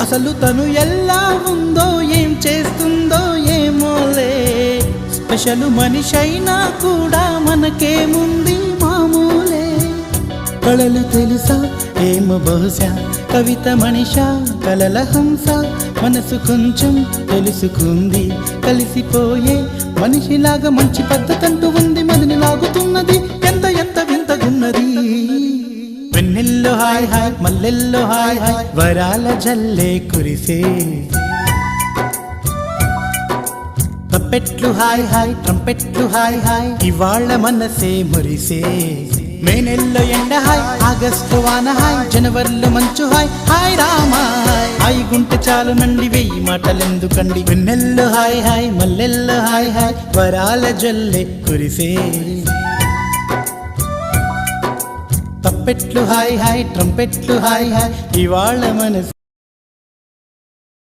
అసలు తను ఎలా ఉందో ఏం చేస్తుందో ఏమోలే, స్పెషల్ మనిషైనా కూడా మనకేముంది మామూలే. కళలు తెలుసా ఏమో బహుశా, కవిత మనిషా కలల హంస, మనసు కొంచెం తెలుసుకుంది కలిసిపోయే మనిషిలాగా, మంచి పద్ధతంటూ ఉంది మదిని లాగుతున్నది, ఎంత ఎంత వింతగున్నది. వెన్నెల్లో హాయ్ హాయ్ మల్లెల్లో హాయ్ హాయ్, వరాల జల్లే కురిసే. తప్పెట్లు హాయ్ హాయ్ ట్రంపెట్లు హాయ్ హాయ్, ఇవాళ మనసే మురిసే. మే నెల్లో ఎండ హాయ్, ఆగస్టు వాన హాయ్, జనవరిలో మంచు హాయ్, హాయ్ రామా హాయ్ గుంటె చాలు నండి వెయ్యి మాటలెందుకండి. వెన్నెల్లో హాయ్ హాయ్ మల్లెల్లో హాయ్ హాయ్, వరాల జల్లే కురిసే. తప్పెట్లు హాయ్ హాయ్ ట్రంపెట్లు హాయ్ హాయ్, ఇవాళ మనసు